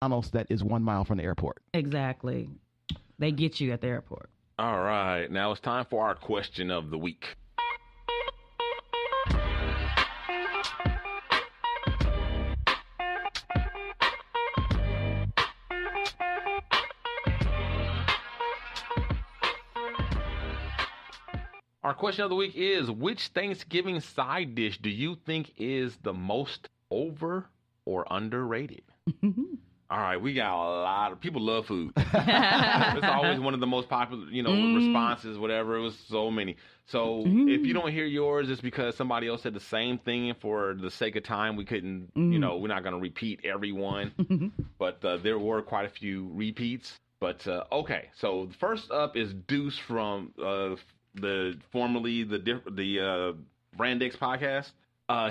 McDonald's that is 1 mile from the airport. Exactly. They get you at the airport. All right. Now it's time for our question of the week. Our question of the week is, which Thanksgiving side dish do you think is the most over or underrated? All right, we got a lot of people love food. It's always one of the most popular, responses, whatever. It was so many. So if you don't hear yours, it's because somebody else said the same thing. For the sake of time, we couldn't, we're not going to repeat everyone. But there were quite a few repeats. But okay, so first up is Deuce from the Brand X podcast.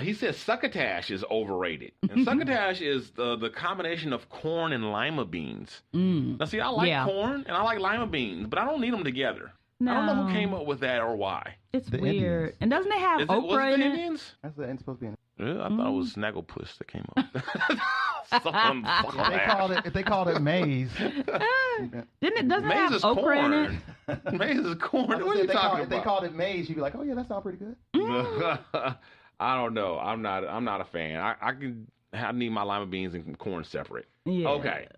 He says succotash is overrated. And succotash is the combination of corn and lima beans. Now, see, I like corn and I like lima beans, but I don't need them together. No. I don't know who came up with that or why. It's weird. Indians. And doesn't it have okra in it? Indians? That's the end supposed to be in it. Yeah, I thought it was Snagglepuss that came up with that. If they called it maize. Doesn't it have okra in it? Maize is corn. What are you talking about? If they called it maize, you'd be like, oh yeah, that sounds pretty good. I don't know. I'm not a fan. I need my lima beans and corn separate. Yeah. Okay.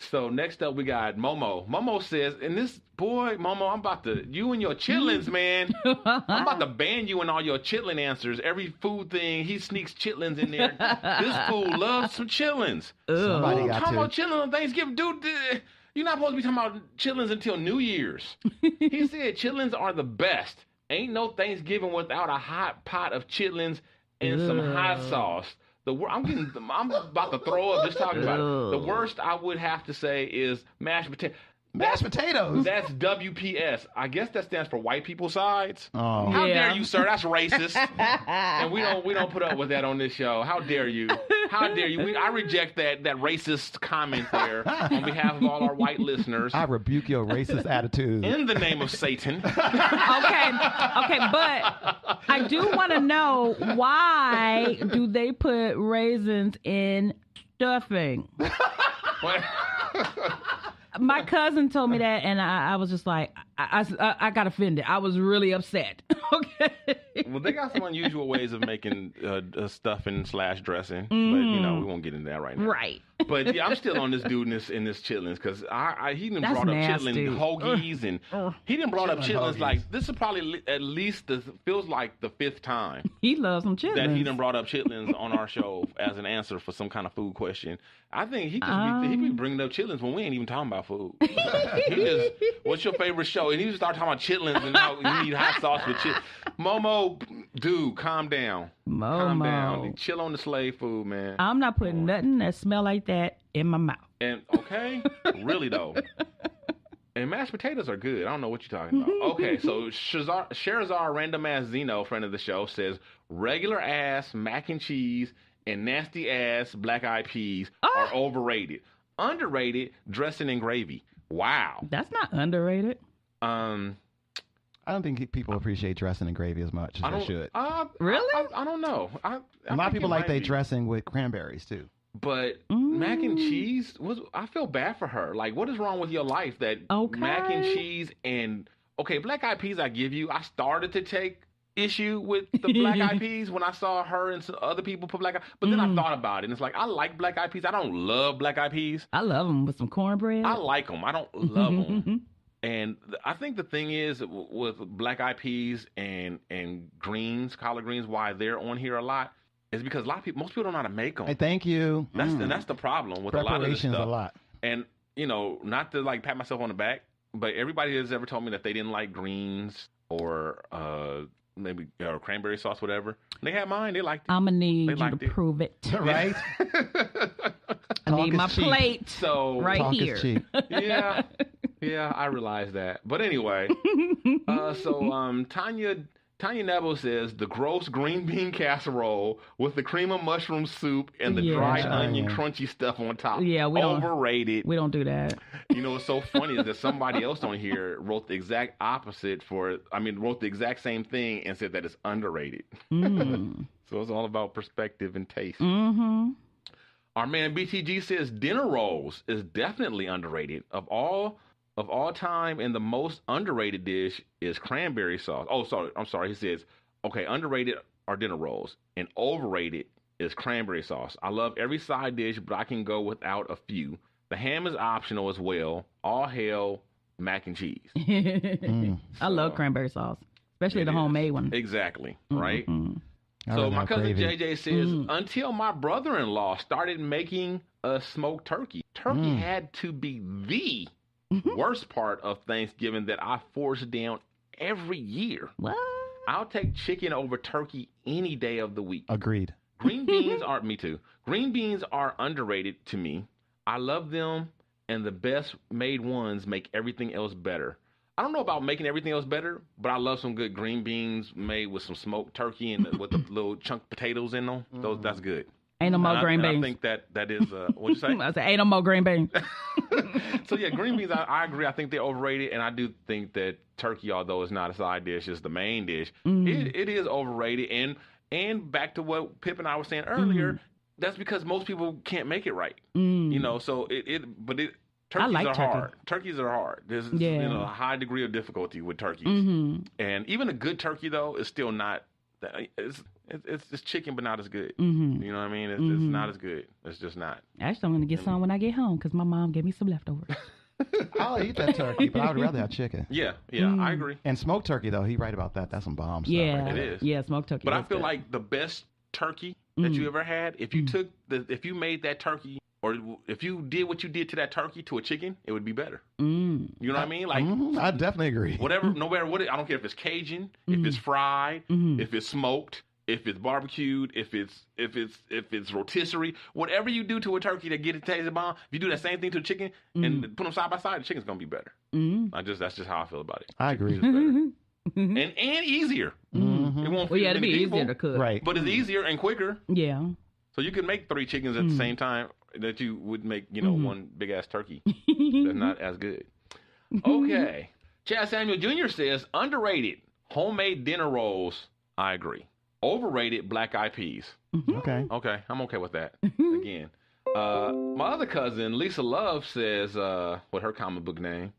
So next up we got Momo. Momo says, and this boy, Momo, I'm about to, you and your chitlins, man. I'm about to ban you and all your chitlin answers. Every food thing, he sneaks chitlins in there. This fool loves some chitlins. Somebody got talking about chitlins on Thanksgiving. Dude, you're not supposed to be talking about chitlins until New Year's. He said chitlins are the best. Ain't no Thanksgiving without a hot pot of chitlins and some hot sauce. I'm about to throw up just talking about it. The worst I would have to say is mashed potatoes. Mashed potatoes? That's WPS. I guess that stands for white people sides. Oh. How dare you, sir? That's racist. And we don't put up with that on this show. How dare you? How dare you? I reject that racist comment there on behalf of all our white listeners. I rebuke your racist attitude. In the name of Satan. Okay, but I do want to know, why do they put raisins in stuffing? My cousin told me that, and I was just like, I got offended. I was really upset. Okay. Well, they got some unusual ways of making stuffing / dressing, but we won't get into that right now. Right. But yeah, I'm still on this dude in this chitlins because he didn't brought up chitlin hoagies and he didn't brought up chitlins hoagies. Like this is probably at least feels like the 5th time he loves some chitlins that he done brought up chitlins on our show as an answer for some kind of food question. I think he be bringing up chitlins when we ain't even talking about food. He just, what's your favorite show? And he just start talking about chitlins and how you need hot sauce with chitlins. Momo, dude, calm down. Calm down. Chill on the slave food, man. I'm not putting nothing that smell like that in my mouth. And okay, really though. And mashed potatoes are good. I don't know what you're talking about. Okay, so Sherazar Random Ass Zeno, friend of the show, says regular ass mac and cheese and nasty ass black eyed peas are overrated. Underrated, dressing and gravy. Wow. That's not underrated. I don't think people appreciate dressing and gravy as much as they should. Really? I don't know. A lot of people like their dressing with cranberries too. But mac and cheese I feel bad for her. Like, what is wrong with your life that mac and cheese and black eyed peas? I give you. I started to take issue with the black eyed peas when I saw her and some other people put black eyed, but then I thought about it and it's like I like black eyed peas. I don't love black eyed peas. I love them with some cornbread. I like them. I don't love them. And I think the thing is with black eyed peas and greens, collard greens, why they're on here a lot is because most people don't know how to make them. Hey, thank you. And that's the problem with a lot of this stuff. A lot. And not to like pat myself on the back, but everybody that's ever told me that they didn't like greens or maybe cranberry sauce, whatever, they had mine. They liked it. I'm gonna need you to prove it. Right. I need my plate. So right talk here. Is cheap. Yeah, I realize that. But anyway, Tanya Nebo says the gross green bean casserole with the cream of mushroom soup and the dried onion crunchy stuff on top. Yeah, overrated. We don't do that. You know what's so funny is that somebody else on here wrote the exact opposite wrote the exact same thing and said that it's underrated. So it's all about perspective and taste. Mm-hmm. Our man BTG says dinner rolls is definitely underrated. Of all time, and the most underrated dish is cranberry sauce. Oh, sorry. I'm sorry. He says, okay, underrated are dinner rolls, and overrated is cranberry sauce. I love every side dish, but I can go without a few. The ham is optional as well. All hail mac and cheese. I love cranberry sauce, especially the homemade one. Exactly, right? I So rather my have cousin gravy. JJ says, until my brother-in-law started making a smoked turkey, turkey had to be the worst part of Thanksgiving that I force down every year. What? I'll take chicken over turkey any day of the week. Agreed. Green beans are, me too. Green beans are underrated to me. I love them, and the best made ones make everything else better. I don't know about making everything else better, but I love some good green beans made with some smoked turkey and with the little chunk potatoes in them. That's good. Ain't no more green beans. I think that is, what'd you say? I said, ain't no more green beans. So yeah, green beans, I agree. I think they're overrated, and I do think that turkey, although it's not a side dish, it's the main dish. It is overrated, and back to what Pip and I were saying earlier, that's because most people can't make it right. You know, so turkeys are hard. Turkeys are hard. There's a high degree of difficulty with turkeys, and even a good turkey though is still not. It's chicken, but not as good. You know what I mean? It's not as good. It's just not. Actually, I'm gonna get some when I get home because my mom gave me some leftovers. I'll eat that turkey, but I would rather have chicken. Yeah, I agree. And smoked turkey, though, he's right about that. That's some bomb stuff. Yeah, right it there. is. Yeah, smoked turkey. But I feel like the best turkey that you ever had, if you if you made that turkey, or if you did what you did to that turkey to a chicken, it would be better. You know what I mean? Like, I definitely agree. whatever, no matter what, I don't care if it's Cajun, if it's fried, if it's smoked, if it's barbecued, if it's rotisserie, whatever you do to a turkey to get it tasted bomb, if you do that same thing to a chicken and put them side by side, the chicken's gonna be better. That's just how I feel about it. I agree. and easier. It won't Well, feed yeah, it'd be many people, easier to cook. Right. but it's easier and quicker. Yeah. So you can make 3 chickens at the same time that you would make, one big ass turkey. That's not as good. Okay. Chad Samuel Jr. says underrated homemade dinner rolls. I agree. Overrated black eyed peas. Okay. Okay, I'm okay with that. Again, my other cousin Lisa Love says, with her comic book name,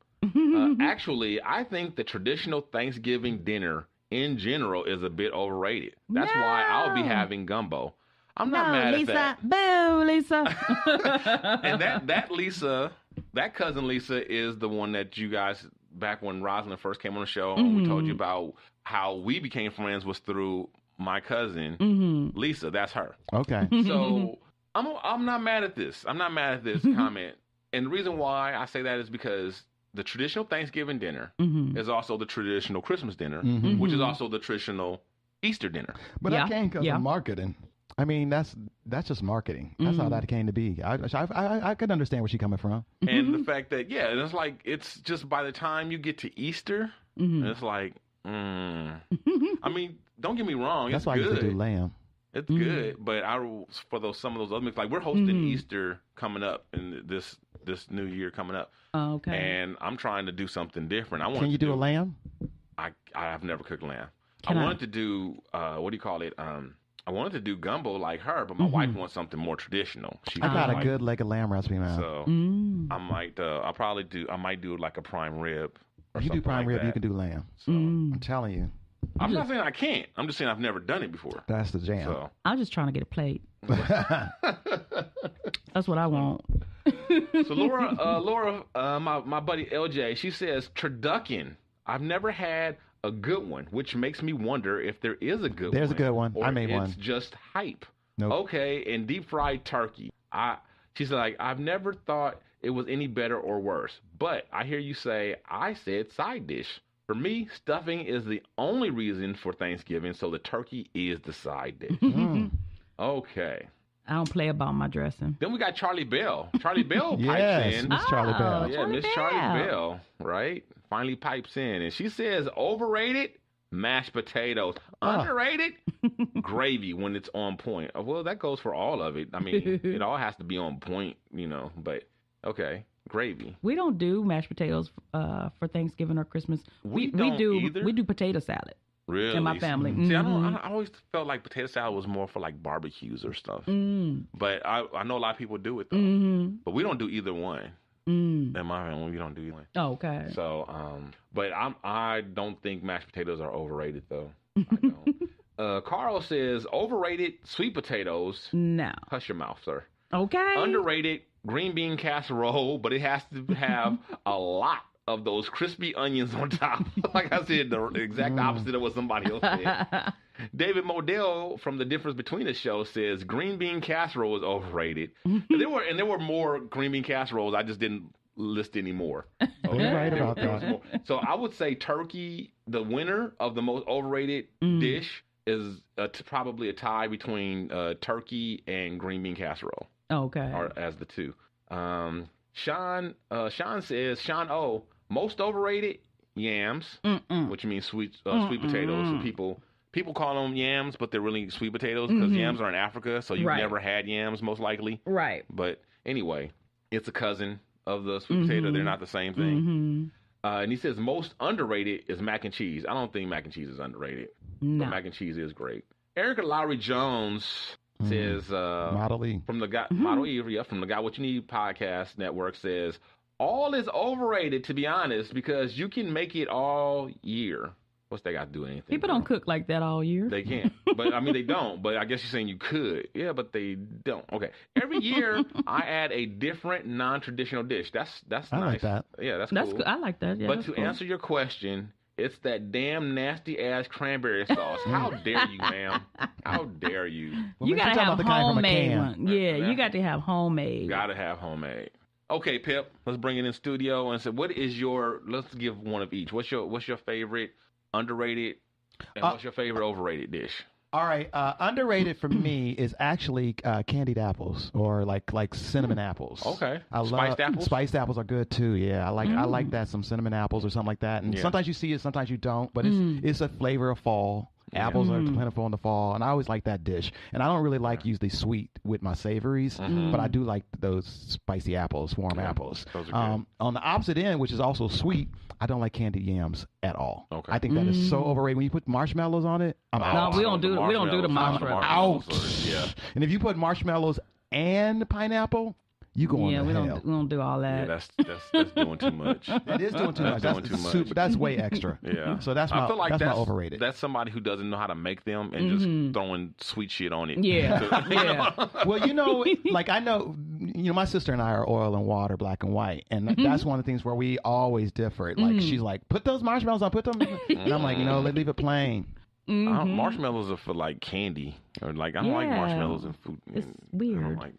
actually, I think the traditional Thanksgiving dinner in general is a bit overrated. That's why I'll be having gumbo. I'm not mad Lisa. at that. Boo, Lisa. And that Lisa, that cousin Lisa is the one that you guys, back when Rosalind first came on the show, and we told you about how we became friends was through my cousin Lisa. That's her. Okay. So I'm not mad at this. I'm not mad at this comment. And the reason why I say that is because the traditional Thanksgiving dinner is also the traditional Christmas dinner, which is also the traditional Easter dinner. But I came because of marketing. I mean, that's just marketing. That's how that came to be. I could understand where she's coming from. And the fact that, it's like, it's just by the time you get to Easter, it's like, I mean, don't get me wrong. That's it's why good. I used to do lamb. It's good, but for some of those other mix, like we're hosting Easter coming up in this new year coming up. Oh, okay. And I'm trying to do something different. Can you do a lamb? I've never cooked lamb. I wanted to do what do you call it? I wanted to do gumbo like her, but my wife wants something more traditional. I got a good leg of lamb recipe, man. So I might do like a prime rib. Or If you do prime rib, that. you can do lamb. So I'm telling you. I'm not saying I can't. I'm just saying I've never done it before. That's the jam. So I'm just trying to get a plate. That's what I want. So Laura, my buddy LJ, she says turducken. I've never had a good one, which makes me wonder if there is a good one. There's a good one. Or I made one. It's just hype. Nope. Okay, and deep fried turkey. She's like, I've never thought it was any better or worse. But I hear you say, I said side dish. For me, stuffing is the only reason for Thanksgiving, so the turkey is the side dish. Okay. I don't play about my dressing. Then we got Charlie Bell. Charlie Bell pipes Yes, in. Miss Charlie Bell. Yeah, Miss Charlie Bell, right? Finally pipes in. And she says, overrated, mashed potatoes. Underrated, gravy when it's on point. Well, that goes for all of it. I mean, it all has to be on point, but okay. Gravy. We don't do mashed potatoes for Thanksgiving or Christmas. We don't do either. We do potato salad. Really? in my family. See, I always felt like potato salad was more for like barbecues or stuff. But I know a lot of people do it though. But we don't do either one. In my family, we don't do either one. Oh, okay. So, but I don't think mashed potatoes are overrated though. I don't. Carl says overrated sweet potatoes. No. Hush your mouth, sir. Okay. Underrated green bean casserole, but it has to have a lot of those crispy onions on top. Like I said, the exact opposite of what somebody else said. David Modell from The Difference Between Us show says green bean casserole is overrated. And there were more green bean casseroles. I just didn't list any more. Okay? You're right about that. So I would say turkey, the winner of the most overrated dish, is probably a tie between turkey and green bean casserole. Okay. Or as the two. Sean says, Sean O, most overrated, yams, which means sweet potatoes. So people call them yams, but they're really sweet potatoes because yams are in Africa, so you've never had yams, most likely. Right. But anyway, it's a cousin of the sweet potato. They're not the same thing. And he says most underrated is mac and cheese. I don't think mac and cheese is underrated. No. But mac and cheese is great. Erica Lowry Jones says Model E. From the guy Model E, from the Guy What You Need podcast network says all is overrated, to be honest, because you can make it all year. What's that got to do with anything? People don't cook like that all year. They can't. But I mean, they don't. But I guess you're saying you could. Yeah, but they don't. Okay. Every year I add a different non-traditional dish. That's nice. I like that. Yeah, that's That's cool. good. I like that. Yeah, But that's to cool. answer your question, it's that damn nasty ass cranberry sauce. How dare you, ma'am? How dare you? You gotta have homemade one. Yeah, you got to have homemade. Gotta have homemade. Okay, Pip, let's bring it in studio and say, what is your? Let's give one of each. What's your favorite underrated, and what's your favorite overrated dish? All right, underrated for me is actually candied apples or like cinnamon apples. Okay, spiced apples. Spiced apples are good too. Yeah, I like that, some cinnamon apples or something like that. And sometimes you see it, sometimes you don't. But it's a flavor of fall. Apples are plentiful in the fall, and I always like that dish. And I don't really like usually sweet with my savories, but I do like those spicy apples, warm apples. Those are good. On the opposite end, which is also sweet, I don't like candied yams at all. Okay. I think that is so overrated. When you put marshmallows on it, I'm out. No, we don't do the marshmallows. Out. Yeah. And if you put marshmallows and pineapple, you going to hell. We don't do all that. Yeah, that's doing too much. It is doing too much. That's way extra. Yeah. So that's my overrated. That's somebody who doesn't know how to make them and just throwing sweet shit on it. Yeah. Yeah. Well, like I know, my sister and I are oil and water, black and white, and that's one of the things where we always differ. Like she's like, put those marshmallows on, put them, and I'm like, let's leave it plain. Marshmallows are for like candy, or like I don't like marshmallows in food. It's weird. I don't like,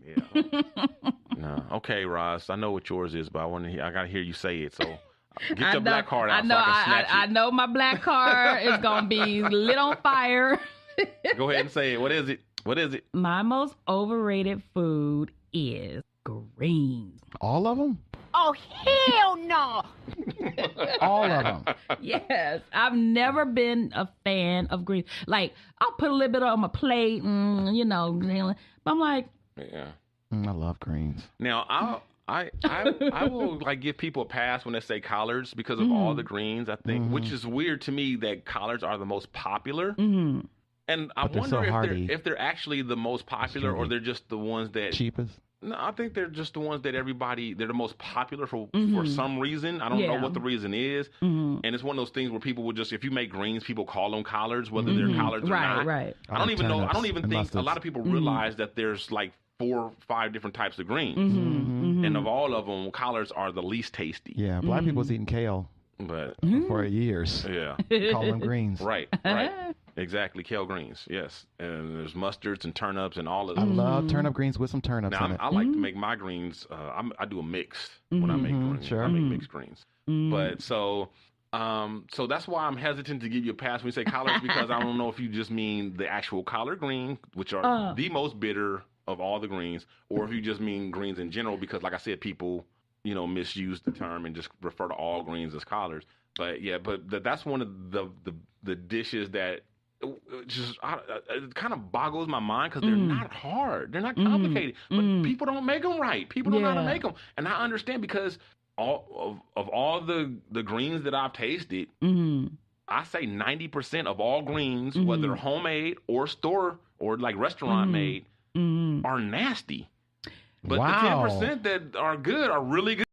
no. Okay, Ross, I know what yours is, but I gotta hear you say it. So get your black card out so I can snatch it. I know my black card is gonna be lit on fire. Go ahead and say it. What is it? What is it? My most overrated food is greens. All of them? Oh, hell no! All of them. Yes. I've never been a fan of greens. Like, I'll put a little bit on my plate, but I'm like... Yeah. I love greens. Now, I will like give people a pass when they say collards because of all the greens, I think, which is weird to me that collards are the most popular. And I wonder if they're actually the most popular or they're just the ones that... Cheapest? No, I think they're just the ones that they're the most popular for some reason. I don't know what the reason is. And it's one of those things where people will just, if you make greens, people call them collards, whether they're collards or not. Right. I don't even know. I don't even think a lot of people realize that there's like 4 or 5 different types of greens. And of all of them, collards are the least tasty. Yeah, black people was eating kale for years. Yeah. Call them greens. Right. Exactly, kale greens, yes. And there's mustards and turnips and all of I them. love turnip greens with some turnips in it. I like to make my greens, I do a mix when I make greens. Sure. I make mixed greens. But so that's why I'm hesitant to give you a pass when you say collards because I don't know if you just mean the actual collard green, which are the most bitter of all the greens, or if you just mean greens in general because, like I said, people, misuse the term and just refer to all greens as collards. But yeah, that's one of the dishes that just it kind of boggles my mind because they're not hard, they're not complicated, but people don't make them right. People don't know how to make them, and I understand because all the greens that I've tasted, I say 90% of all greens, whether homemade or store or like restaurant made, are nasty. But the 10% that are good are really good.